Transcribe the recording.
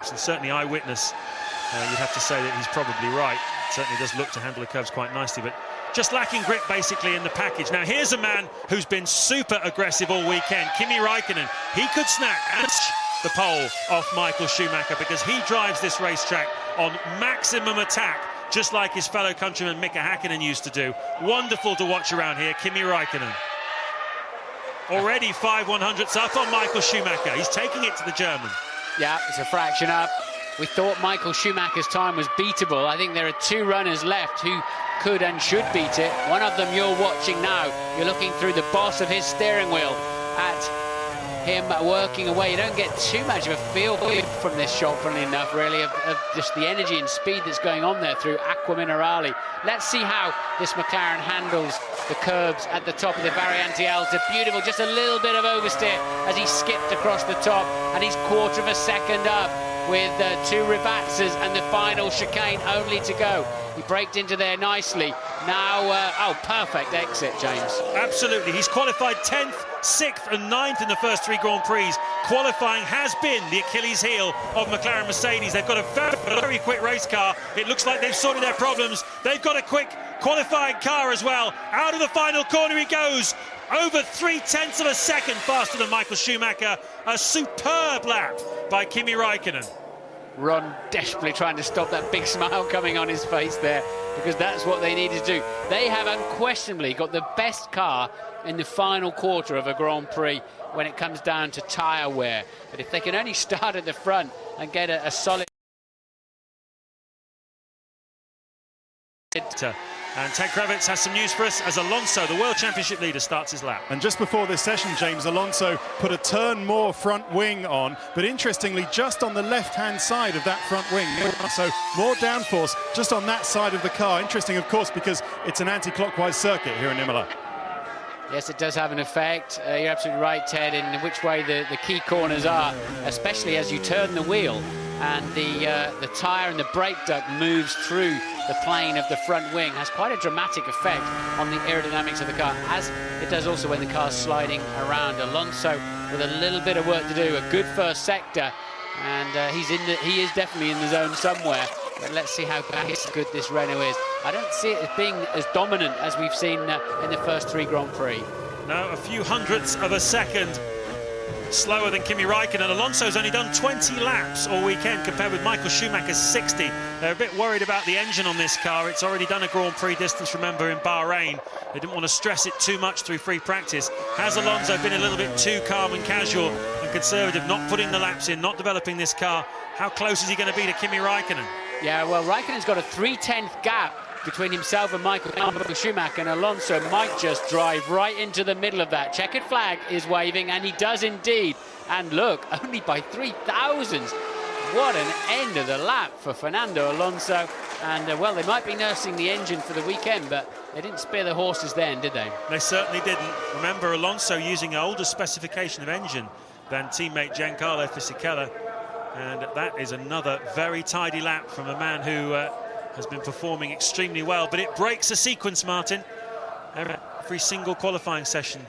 and certainly eyewitness, you'd have to say that he's probably right. Certainly does look to handle the curves quite nicely, but just lacking grip basically in the package. Now here's a man who's been super aggressive all weekend, Kimi Räikkönen. He could snatch the pole off Michael Schumacher because he drives this racetrack on maximum attack, just like his fellow countryman Mika Häkkinen used to do. Wonderful to watch around here, Kimi Räikkönen. Already 5/100ths up on Michael Schumacher. He's taking it to the German. Yeah, it's a fraction up. We thought Michael Schumacher's time was beatable. I think there are two runners left who could and should beat it. One of them you're watching now. You're looking through the boss of his steering wheel at him working away. You don't get too much of a feel from this shot, funnily enough, really, of just the energy and speed that's going on there through Acqua Minerale. Let's see how this McLaren handles the curbs at the top of the Variante Alta. Beautiful, just a little bit of oversteer as he skipped across the top, and he's quarter of a second up with two Rivazzas and the final chicane only to go. He braked into there nicely. Now, oh, perfect exit, James. Absolutely. He's qualified 10th, 6th and 9th in the first three Grand Prix. Qualifying has been the Achilles heel of McLaren Mercedes. They've got a very, very quick race car. It looks like they've sorted their problems. They've got a quick qualifying car as well. Out of the final corner he goes. Over 0.3 of a second faster than Michael Schumacher. A superb lap by Kimi Räikkönen. Ron desperately trying to stop that big smile coming on his face there, because that's what they need to do. They have unquestionably got the best car in the final quarter of a Grand Prix when it comes down to tyre wear. But if they can only start at the front and get a solid... And Ted Kravitz has some news for us as Alonso, the World Championship leader, starts his lap. And just before this session, James, Alonso put a turn more front wing on, but interestingly, just on the left-hand side of that front wing. So more downforce just on that side of the car. Interesting, of course, because it's an anti-clockwise circuit here in Imola. Yes, it does have an effect. You're absolutely right, Ted, in which way the key corners are, especially as you turn the wheel and the tyre and the brake duct moves through the plane of the front wing. Has quite a dramatic effect on the aerodynamics of the car, as it does also when the car's sliding around. Alonso with a little bit of work to do, a good first sector, and he is definitely in the zone somewhere. But let's see how good this Renault is. I don't see it as being as dominant as we've seen in the first three Grand Prix. No, a few hundredths of a second slower than Kimi Räikkönen. Alonso's only done 20 laps all weekend compared with Michael Schumacher's 60. They're a bit worried about the engine on this car. It's already done a Grand Prix distance, remember, in Bahrain. They didn't want to stress it too much through free practice. Has Alonso been a little bit too calm and casual and conservative, not putting the laps in, not developing this car? How close is he going to be to Kimi Räikkönen? Yeah, well, Räikkönen's got a 3/10 gap between himself and Michael Schumacher, and Alonso might just drive right into the middle of that. Checkered flag is waving, and he does indeed. And look, only by 0.003. What an end of the lap for Fernando Alonso. And, well, they might be nursing the engine for the weekend, but they didn't spare the horses then, did they? They certainly didn't. Remember, Alonso using an older specification of engine than teammate Giancarlo Fisichella. And that is another very tidy lap from a man who has been performing extremely well. But it breaks a sequence, Martin. Every single qualifying session